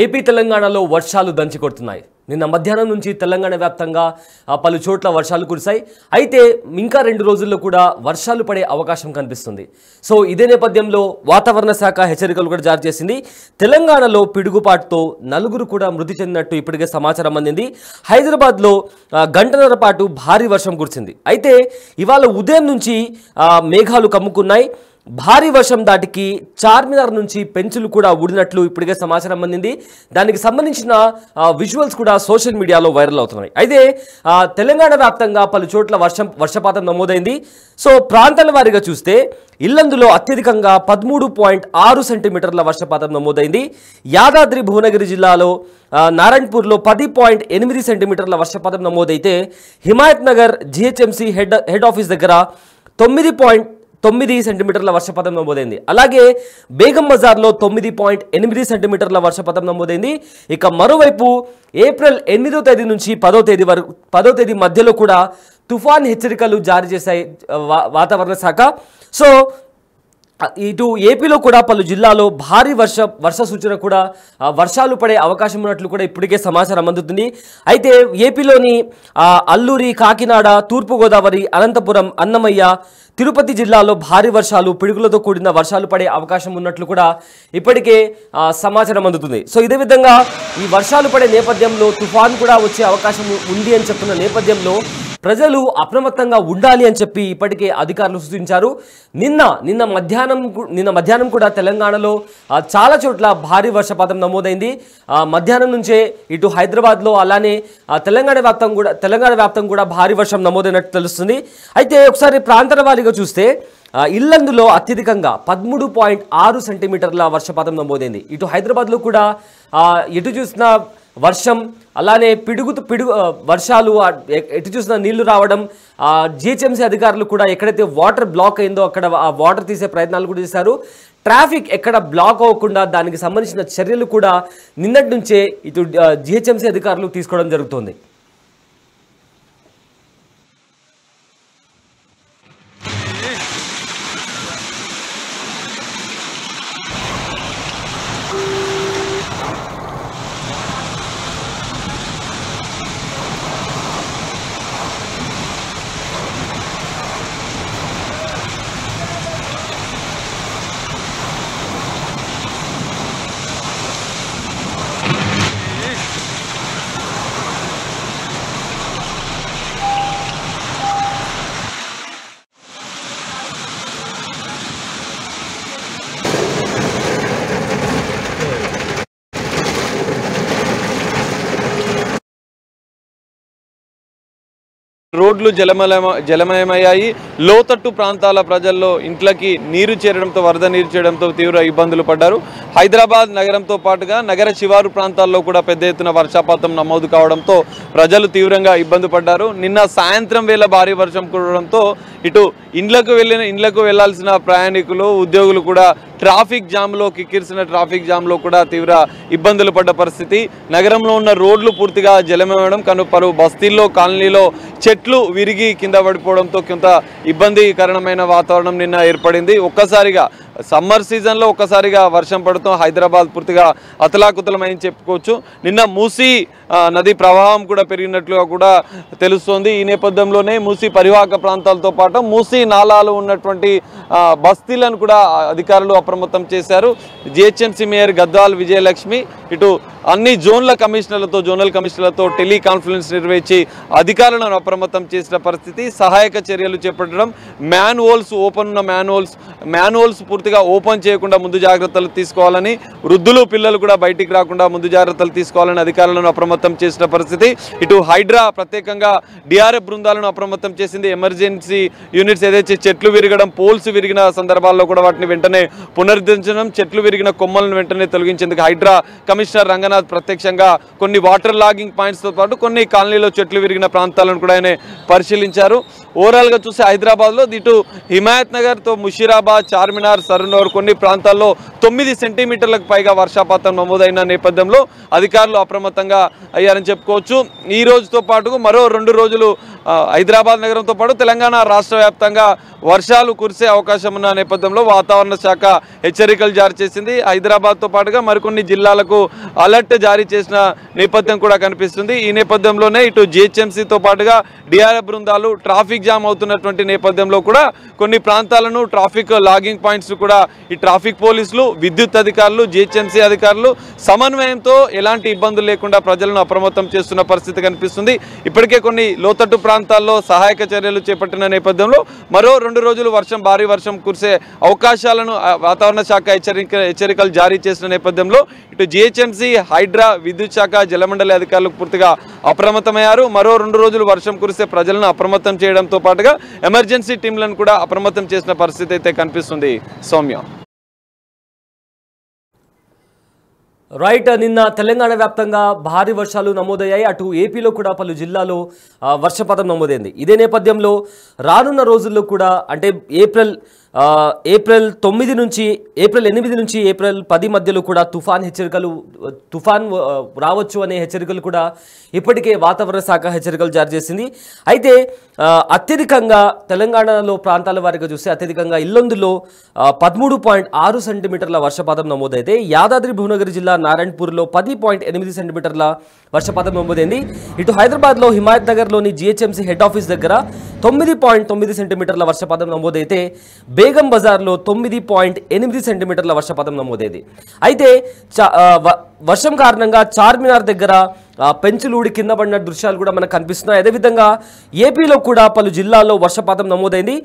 AP తెలంగాణలో వర్షాలు దంచి కొడుతున్నాయి. నిన్న మధ్యాహ్నం నుంచి తెలంగాణ వ్యాప్తంగా పలు చోట్ల వర్షాలు కురిశాయి. అయితే ఇంకా 2 రోజుల్లో కూడా వర్షాలు పడే అవకాశం కనిపిస్తుంది. సో ఇదే నేపథ్యంలో వాతావరణ శాఖ హెచ్చరికలు కూడా జారీ చేసింది. తెలంగాణలో పిడుగుపాటుతో 4 కూడా మృతి చెందినట్టు ఇప్పటికే సమాచారం అందింది. హైదరాబాద్లో గంటన్నర పాటు భారీ వర్షం కురిసింది. అయితే ఇవాళ ఉదయం నుంచి మేఘాలు కమ్ముకున్నాయి. భారీ వర్షం దాటికి చార్మినార్ నుంచి పెంచులు కూడా ఊడినట్లు ఇప్పటికే సమాచారం అందింది. దానికి సంబంధించిన విజువల్స్ కూడా సోషల్ మీడియాలో వైరల్ అవుతున్నాయి. అయితే తెలంగాణ వ్యాప్తంగా పలు చోట్ల వర్షపాతం నమోదైంది. సో ప్రాంతాల వారీగా చూస్తే ఇల్లందులో అత్యధికంగా 13.6 సెంటీమీటర్ల వర్షపాతం నమోదైంది. యాదాద్రి భువనగిరి జిల్లాలో నారాయణపూర్లో 10.8 సెంటీమీటర్ల వర్షపాతం నమోదైతే Himayat Nagar GHMC head office దగ్గర 9 సెంటీమీటర్ల వర్షపాతం నమోదైంది. అలాగే బేగం బజార్లో 9.8 సెంటీమీటర్ల వర్షపాతం నమోదైంది. ఇక మరోవైపు ఏప్రిల్ 8వ తేదీ నుంచి 10వ తేదీ మధ్యలో కూడా తుఫాన్ హెచ్చరికలు జారీ చేశాయి వాతావరణ శాఖ. సో ఇటు ఏపీలో కూడా పలు జిల్లాలో భారీ వర్ష సూచన కూడా వర్షాలు పడే అవకాశం ఉన్నట్లు కూడా ఇప్పటికే సమాచారం అందుతుంది. అయితే ఏపీలోని అల్లూరి, కాకినాడ, తూర్పుగోదావరి, అనంతపురం, అన్నమయ్య, తిరుపతి జిల్లాలో భారీ వర్షాలు, పిడుగులతో కూడిన వర్షాలు పడే అవకాశం ఉన్నట్లు కూడా ఇప్పటికే సమాచారం అందుతుంది. సో ఇదే విధంగా ఈ వర్షాలు పడే నేపథ్యంలో తుఫాన్ కూడా వచ్చే అవకాశం ఉంది అని చెప్తున్న నేపథ్యంలో ప్రజలు అప్రమత్తంగా ఉండాలి అని చెప్పి ఇప్పటికే అధికారులు సూచించారు. నిన్న మధ్యాహ్నం కూడా తెలంగాణలో చాలా చోట్ల భారీ వర్షపాతం నమోదైంది. మధ్యాహ్నం నుంచే ఇటు హైదరాబాద్లో అలానే తెలంగాణ వ్యాప్తం కూడా భారీ వర్షం నమోదైనట్టు తెలుస్తుంది. అయితే ఒకసారి ప్రాంతాల వారీగా చూస్తే ఇల్లందులో అత్యధికంగా 13.6 సెంటీమీటర్ల వర్షపాతం నమోదైంది. ఇటు హైదరాబాద్లో కూడా ఎటు చూసినా వర్షం, అలానే వర్షాలు, ఎటు చూసినా నీళ్లు రావడం. జిహెచ్ఎంసీ అధికారులు కూడా ఎక్కడైతే వాటర్ బ్లాక్ అయిందో అక్కడ ఆ వాటర్ తీసే ప్రయత్నాలు కూడా చేశారు. ట్రాఫిక్ ఎక్కడ బ్లాక్ అవ్వకుండా దానికి సంబంధించిన చర్యలు కూడా నిన్నటి నుంచే ఇటు జిహెచ్ఎంసీ అధికారులు తీసుకోవడం జరుగుతుంది. రోడ్లు జలమయమయ్యాయి. లోతట్టు ప్రాంతాల ప్రజల్లో ఇంట్లోకి నీరు చేరడంతో, వరద నీరు చేరడంతో తీవ్ర ఇబ్బందులు పడ్డారు. హైదరాబాద్ నగరంతో పాటుగా నగర శివారు ప్రాంతాల్లో కూడా పెద్ద ఎత్తున వర్షపాతం నమోదు కావడంతో ప్రజలు తీవ్రంగా ఇబ్బంది పడ్డారు. నిన్న సాయంత్రం వేళ భారీ వర్షం కురవడంతో ఇటు ఇండ్లకు వెళ్లాల్సిన ప్రయాణికులు, ఉద్యోగులు కూడా ట్రాఫిక్ జామ్లో కూడా తీవ్ర ఇబ్బందులు పడ్డ పరిస్థితి. నగరంలో ఉన్న రోడ్లు పూర్తిగా జలమయడం, పలు బస్తీల్లో, కాలనీలో చెట్లు విరిగి కింద పడిపోవడంతో కొంత ఇబ్బందికరమైన వాతావరణం నిన్న ఏర్పడింది. ఒక్కసారిగా సమ్మర్ సీజన్లో ఒక్కసారిగా వర్షం పడుతూ హైదరాబాద్ పూర్తిగా అతలాకుతలమని చెప్పుకోవచ్చు. నిన్న మూసీ నది ప్రవాహం కూడా పెరిగినట్లుగా కూడా తెలుస్తోంది. ఈ నేపథ్యంలోనే మూసీ పరివాహక ప్రాంతాలతో పాటు మూసీ నాలాలు ఉన్నటువంటి బస్తీలను కూడా అధికారులు అప్రమత్తం చేశారు. జిహెచ్ఎంసీ మేయర్ గద్వాల్ విజయలక్ష్మి ఇటు అన్ని జోనల్ కమిషనర్లతో టెలికాన్ఫరెన్స్ నిర్వహించి అధికారులను అప్రమత్తం చేసిన పరిస్థితి. సహాయక చర్యలు చేపట్టడం, మ్యాన్హోల్స్ పూర్తిగా ఓపెన్ చేయకుండా ముందు జాగ్రత్తలు తీసుకోవాలని, వృద్ధులు, పిల్లలు కూడా బయటికి రాకుండా ముందు జాగ్రత్తలు తీసుకోవాలని అధికారులను అప్రమత్తం చేసిన పరిస్థితి. ఇటు హైడ్రా ప్రత్యేకంగా డిఆర్ఎఫ్ బృందాలను అప్రమత్తం చేసింది. ఎమర్జెన్సీ యూనిట్స్ ఏదైతే చెట్లు విరగడం, పోల్స్ విరిగిన సందర్భాల్లో కూడా వాటిని వెంటనే పునరుద్ధరించడం, చెట్లు విరిగిన కొమ్మలను వెంటనే తొలగించేందుకు హైడ్రా కమిషనర్ రంగనాథ్ ప్రత్యక్షంగా కొన్ని వాటర్ లాగింగ్ పాయింట్స్తో పాటు కొన్ని కాలనీలో చెట్లు విరిగిన ప్రాంతాలను కూడా ఆయన పరిశీలించారు. ఓవరాల్గా చూస్తే హైదరాబాద్లో ఇటు హిమాయత్ నగర్తో ముషీరాబాద్, చార్మినార్, సరూర్ కొన్ని ప్రాంతాల్లో 9 సెంటీమీటర్లకు పైగా వర్షపాతం నమోదైన నేపథ్యంలో అధికారులు అప్రమత్తంగా అయ్యారని చెప్పుకోవచ్చు. ఈ రోజుతో పాటు మరో 2 రోజులు హైదరాబాద్ నగరంతో పాటు తెలంగాణ రాష్ట్ర వ్యాప్తంగా వర్షాలు కురిసే అవకాశం ఉన్న నేపథ్యంలో వాతావరణ శాఖ హెచ్చరికలు జారీ చేసింది. హైదరాబాద్తో పాటుగా మరికొన్ని జిల్లాలకు అలర్ట్ జారీ చేసిన నేపథ్యం కూడా కనిపిస్తుంది. ఈ నేపథ్యంలోనే ఇటు జిహెచ్ఎంసీతో పాటుగా డిఆర్ఎఫ్ బృందాలు ట్రాఫిక్ జామ్ అవుతున్నటువంటి నేపథ్యంలో కూడా కొన్ని ప్రాంతాలను ట్రాఫిక్ లాగింగ్ పాయింట్స్ కూడా ఈ ట్రాఫిక్ పోలీసులు, విద్యుత్ అధికారులు, జిహెచ్ఎంసీ అధికారులు సమన్వయంతో ఎలాంటి ఇబ్బందులు లేకుండా ప్రజలను అప్రమత్తం చేస్తున్న పరిస్థితి కనిపిస్తుంది. ఇప్పటికే కొన్ని లోతట్టు ప్రాంతాల్లో సహాయక చర్యలు చేపట్టిన నేపథ్యంలో మరో 2 రోజులు భారీ వర్షం కురిసే అవకాశాలను వాతావరణ శాఖ హెచ్చరికలు జారీ చేసిన నేపథ్యంలో ఇటు జిహెచ్ఎంసీ, హైడ్రా, విద్యుత్ శాఖ, జలమండలి అధికారులు పూర్తిగా అప్రమత్తమయ్యారు. మరో 2 రోజులు వర్షం కురిసే ప్రజలను అప్రమత్తం చేయడంతో పాటుగా ఎమర్జెన్సీ టీంలను కూడా అప్రమత్తం చేసిన పరిస్థితి అయితే కనిపిస్తుంది. సౌమ్య. రైట్, నిన్న తెలంగాణ వ్యాప్తంగా భారీ వర్షాలు నమోదయ్యాయి. అటు ఏపీలో కూడా పలు జిల్లాలో వర్షపాతం నమోదైంది. ఇదే నేపథ్యంలో రానున్న రోజుల్లో కూడా అంటే ఏప్రిల్ 8 నుంచి ఏప్రిల్ 10 మధ్యలో కూడా తుఫాన్ రావచ్చు అనే హెచ్చరికలు కూడా ఇప్పటికే వాతావరణ శాఖ హెచ్చరికలు జారీ చేసింది. అయితే అత్యధికంగా తెలంగాణలో ప్రాంతాల వారిగా చూస్తే అత్యధికంగా ఇల్లందులో 13.6 సెంటీమీటర్ల వర్షపాతం నమోదైతే యాదాద్రి భువనగిరి జిల్లా నారాయణపూర్లో 10.8 సెంటీమీటర్ల వర్షపాతం నమోదైంది. ఇటు హైదరాబాద్లో హిమాయత్ నగర్లోని జిహెచ్ఎంసీ హెడ్ ఆఫీస్ దగ్గర 9.9 సెంటీమీటర్ల వర్షపాతం నమోదైతే బేగం బజార్లో 9.8 సెంటీమీటర్ల వర్షపాతం నమోదైంది. అయితే వర్షం కారణంగా చార్మినార్ దగ్గర పెంచులూడి కింద పడిన దృశ్యాలు కూడా మనకు కనిపిస్తున్నాయి. అదేవిధంగా ఏపీలో కూడా పలు జిల్లాల్లో వర్షపాతం నమోదైంది.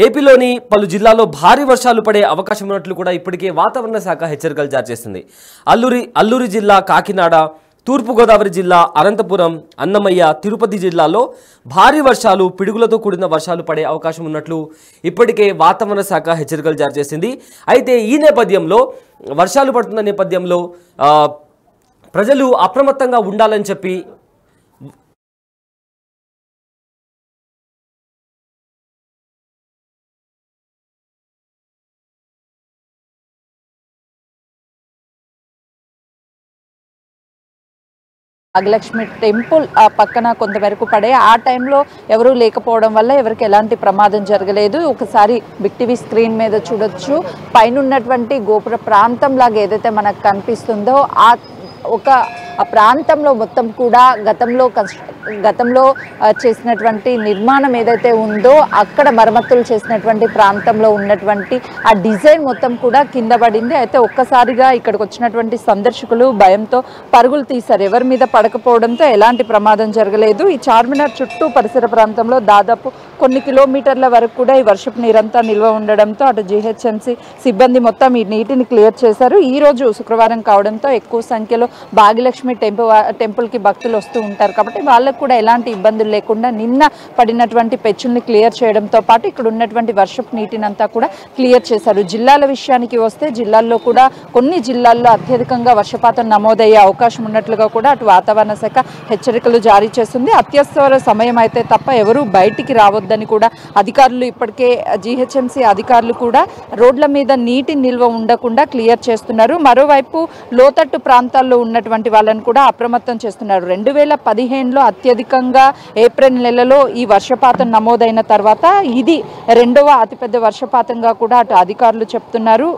ఏపీలోని పలు జిల్లాల్లో భారీ వర్షాలు పడే అవకాశం ఉన్నట్లు కూడా ఇప్పటికే వాతావరణ శాఖ హెచ్చరికలు జారీ చేసింది. అల్లూరి జిల్లా, కాకినాడ, తూర్పుగోదావరి జిల్లా, అనంతపురం, అన్నమయ్య, తిరుపతి జిల్లాలో భారీ వర్షాలు, పిడుగులతో కూడిన వర్షాలు పడే అవకాశం ఉన్నట్లు ఇప్పటికే వాతావరణ శాఖ హెచ్చరికలు జారీ చేసింది. అయితే ఈ నేపథ్యంలో వర్షాలు పడుతున్న నేపథ్యంలో ప్రజలు అప్రమత్తంగా ఉండాలని చెప్పి నాగలక్ష్మి టెంపుల్ పక్కన కొంతవరకు పడే ఆ టైంలో ఎవరూ లేకపోవడం వల్ల ఎవరికి ఎలాంటి ప్రమాదం జరగలేదు. ఒకసారి బిగ్ టీవీ స్క్రీన్ మీద చూడొచ్చు, పైన ఉన్నటువంటి గోపుర ప్రాంతం లాగా ఏదైతే మనకు కనిపిస్తుందో ఆ ప్రాంతంలో మొత్తం కూడా గతంలో చేసినటువంటి నిర్మాణం ఏదైతే ఉందో అక్కడ మరమ్మతులు చేసినటువంటి ప్రాంతంలో ఉన్నటువంటి ఆ డిజైన్ మొత్తం కూడా కింద పడింది. అయితే ఒక్కసారిగా ఇక్కడికి వచ్చినటువంటి సందర్శకులు భయంతో పరుగులు తీశారు. ఎవరి మీద పడకపోవడంతో ఎలాంటి ప్రమాదం జరగలేదు. ఈ చార్మినార్ చుట్టూ పరిసర ప్రాంతంలో దాదాపు కొన్ని కిలోమీటర్ల వరకు కూడా ఈ వర్షపు నీరంతా నిల్వ ఉండడంతో అటు జిహెచ్ఎంసీ సిబ్బంది మొత్తం ఈ నీటిని క్లియర్ చేశారు. ఈ రోజు శుక్రవారం కావడంతో ఎక్కువ సంఖ్యలో భాగ్యలక్ష్మి టెంపుల్కి భక్తులు వస్తూ ఉంటారు కాబట్టి వాళ్ళకు కూడా ఎలాంటి ఇబ్బందులు లేకుండా నిన్న పడినటువంటి పెచ్చుల్ని క్లియర్ చేయడంతో పాటు ఇక్కడ ఉన్నటువంటి వర్షపు నీటినంతా కూడా క్లియర్ చేశారు. జిల్లాల విషయానికి వస్తే జిల్లాల్లో కూడా కొన్ని జిల్లాల్లో అత్యధికంగా వర్షపాతం నమోదయ్యే అవకాశం ఉన్నట్లుగా కూడా అటు వాతావరణ శాఖ హెచ్చరికలు జారీ చేస్తుంది. అత్యవసర సమయం అయితే తప్ప ఎవరూ బయటికి రావద్దని కూడా అధికారులు ఇప్పటికే జిహెచ్ఎంసీ అధికారులు కూడా రోడ్ల మీద నీటి నిల్వ ఉండకుండా క్లియర్ చేస్తున్నారు. మరోవైపు లోతట్టు ప్రాంతాల్లో ఉన్నటువంటి వాళ్ళని కూడా అప్రమత్తం చేస్తున్నారు. 2015లో అత్యధికంగా ఏప్రిల్ నెలలో ఈ వర్షపాతం నమోదైన తర్వాత ఇది 2వ అతిపెద్ద వర్షపాతంగా కూడా అటు అధికారులు చెప్తున్నారు.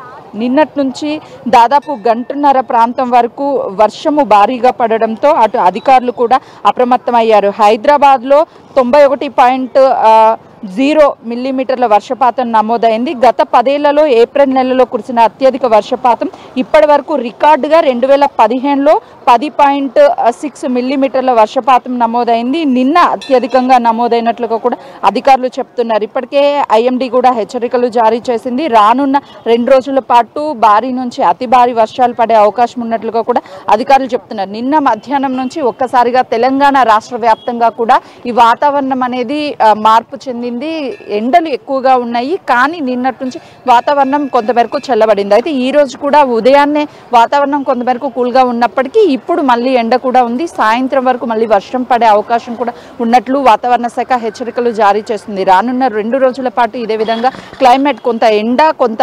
నిన్నటి నుంచి దాదాపు గంటన్నర ప్రాంతం వరకు వర్షము భారీగా పడడంతో అటు అధికారులు కూడా అప్రమత్తమయ్యారు. హైదరాబాద్లో 91.0 మిల్లీమీటర్ల వర్షపాతం నమోదైంది. గత 10 ఏళ్లలో ఏప్రిల్ నెలలో కురిసిన అత్యధిక వర్షపాతం ఇప్పటి వరకు రికార్డుగా 2015లో 10.6 మిల్లీమీటర్ల వర్షపాతం నమోదైంది. నిన్న అత్యధికంగా నమోదైనట్లుగా కూడా అధికారులు చెప్తున్నారు. ఇప్పటికే ఐఎండీ కూడా హెచ్చరికలు జారీ చేసింది. రానున్న 2 రోజుల పాటు భారీ నుంచి అతి భారీ వర్షాలు పడే అవకాశం ఉన్నట్లుగా కూడా అధికారులు చెప్తున్నారు. నిన్న మధ్యాహ్నం నుంచి ఒక్కసారిగా తెలంగాణ రాష్ట్ర వ్యాప్తంగా కూడా ఈ వాతావరణం అనేది మార్పు చెందింది. జరిగింది. ఎండలు ఎక్కువగా ఉన్నాయి, కానీ నిన్నటి నుంచి వాతావరణం కొంతవరకు చల్లబడింది. అయితే ఈ రోజు కూడా ఉదయాన్నే వాతావరణం కొంతవరకు కూల్గా ఉన్నప్పటికీ ఇప్పుడు మళ్ళీ ఎండ కూడా ఉంది. సాయంత్రం వరకు మళ్ళీ వర్షం పడే అవకాశం కూడా ఉన్నట్లు వాతావరణ శాఖ హెచ్చరికలు జారీ చేస్తుంది. రానున్న 2 రోజుల పాటు ఇదే విధంగా క్లైమేట్ కొంత ఎండ కొంత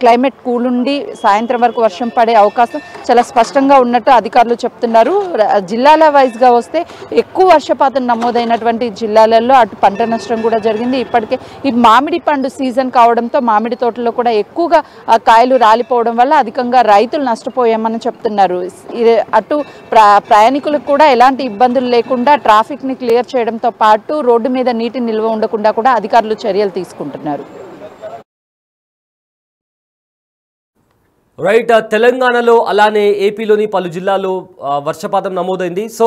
క్లైమేట్ కూల్ ఉండి సాయంత్రం వరకు వర్షం పడే అవకాశం చాలా స్పష్టంగా ఉన్నట్టు అధికారులు చెప్తున్నారు. జిల్లాల వైజ్గా వస్తే ఎక్కువ వర్షపాతం నమోదైనటువంటి జిల్లాలలో అటు పంట నష్టం కూడా జరిగింది. ఇప్పటికే ఈ మామిడి పండు సీజన్ కావడంతో మామిడి తోటల్లో కూడా ఎక్కువగా కాయలు రాలిపోవడం వల్ల అధికంగా రైతులు నష్టపోయామని చెప్తున్నారు. అటు ప్రయాణికులకు కూడా ఎలాంటి ఇబ్బందులు లేకుండా ట్రాఫిక్ని క్లియర్ చేయడంతో పాటు రోడ్డు మీద నీటి నిల్వ ఉండకుండా కూడా అధికారులు చర్యలు తీసుకుంటున్నారు. రైట్, తెలంగాణలో అలానే ఏపీలోని పలు జిల్లాల్లో వర్షపాతం నమోదైంది. సో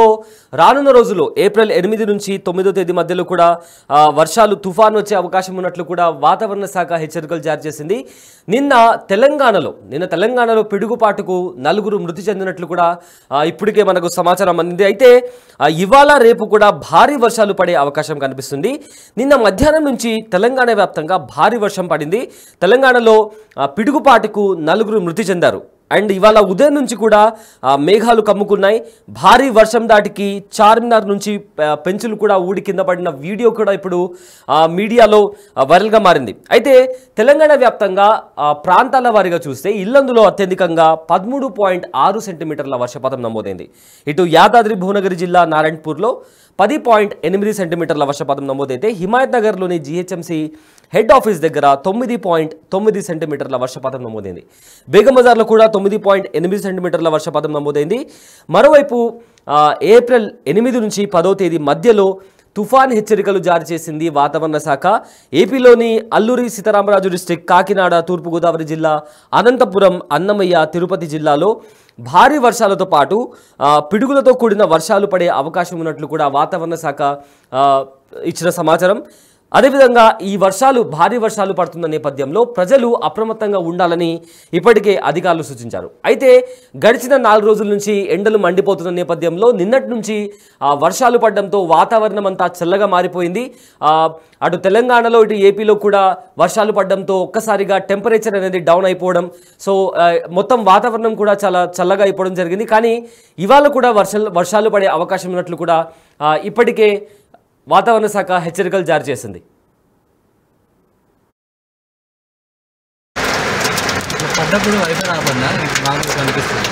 రానున్న రోజుల్లో ఏప్రిల్ 8 నుంచి 9వ తేదీ మధ్యలో కూడా వర్షాలు తుఫాన్ వచ్చే అవకాశం ఉన్నట్లు కూడా వాతావరణ శాఖ హెచ్చరికలు జారీ చేసింది. నిన్న తెలంగాణలో పిడుగుపాటుకు 4 మృతి చెందినట్లు కూడా ఇప్పటికే మనకు సమాచారం అందింది. అయితే ఇవాళ రేపు కూడా భారీ వర్షాలు పడే అవకాశం కనిపిస్తుంది. నిన్న మధ్యాహ్నం నుంచి తెలంగాణ వ్యాప్తంగా భారీ వర్షం పడింది. తెలంగాణలో పిడుగుపాటుకు 4 మృతి చెందారు. అండ్ ఇవాళ ఉదయం నుంచి కూడా మేఘాలు కమ్ముకున్నాయి. భారీ వర్షం దాటికి చార్మినార్ నుంచి పెంచులు కూడా ఊడి కింద పడిన వీడియో కూడా ఇప్పుడు మీడియాలో వైరల్గా మారింది. అయితే తెలంగాణ వ్యాప్తంగా ప్రాంతాల వారీగా చూస్తే ఇల్లందులో అత్యధికంగా 13.6 సెంటీమీటర్ల వర్షపాతం నమోదైంది. ఇటు యాదాద్రి భువనగిరి జిల్లా నారాయణపూర్లో 10.8 సెంటీమీటర్ల వర్షపాతం నమోదైతే హిమాయత్ నగర్లోని జీహెచ్ఎంసీ హెడ్ ఆఫీస్ దగ్గర 9.9 సెంటీమీటర్ల వర్షపాతం నమోదైంది. బేగం బజార్లో కూడా 9.8 సెంటీమీటర్ల వర్షపాతం నమోదైంది. మరోవైపు ఏప్రిల్ 8 నుంచి 10వ తేదీ మధ్యలో తుఫాన్ హెచ్చరికలు జారీ చేసింది వాతావరణ శాఖ. ఏపీలోని అల్లూరి సీతారామరాజు డిస్ట్రిక్ట్, కాకినాడ, తూర్పుగోదావరి జిల్లా, అనంతపురం, అన్నమయ్య, తిరుపతి జిల్లాలో భారీ వర్షాలతో పాటు పిడుగులతో కూడిన వర్షాలు పడే అవకాశం ఉన్నట్లు కూడా వాతావరణ శాఖ ఇచ్చిన సమాచారం. అదేవిధంగా ఈ భారీ వర్షాలు పడుతున్న నేపథ్యంలో ప్రజలు అప్రమత్తంగా ఉండాలని ఇప్పటికే అధికారులు సూచించారు. అయితే గడిచిన 4 రోజుల నుంచి ఎండలు మండిపోతున్న నేపథ్యంలో నిన్నటి నుంచి వర్షాలు పడడంతో వాతావరణం అంతా చల్లగా మారిపోయింది. అటు తెలంగాణలో ఇటు ఏపీలో కూడా వర్షాలు పడడంతో ఒక్కసారిగా టెంపరేచర్ అనేది డౌన్ అయిపోవడం, సో మొత్తం వాతావరణం కూడా చాలా చల్లగా అయిపోవడం జరిగింది. కానీ ఇవాళ కూడా వర్షాలు పడే అవకాశం ఉన్నట్లు కూడా ఇప్పటికే వాతావరణ శాఖ హెచ్చరికలు జారీ చేసింది. పడ్డప్పుడు వైఫై రాకుండా కనిపిస్తుంది.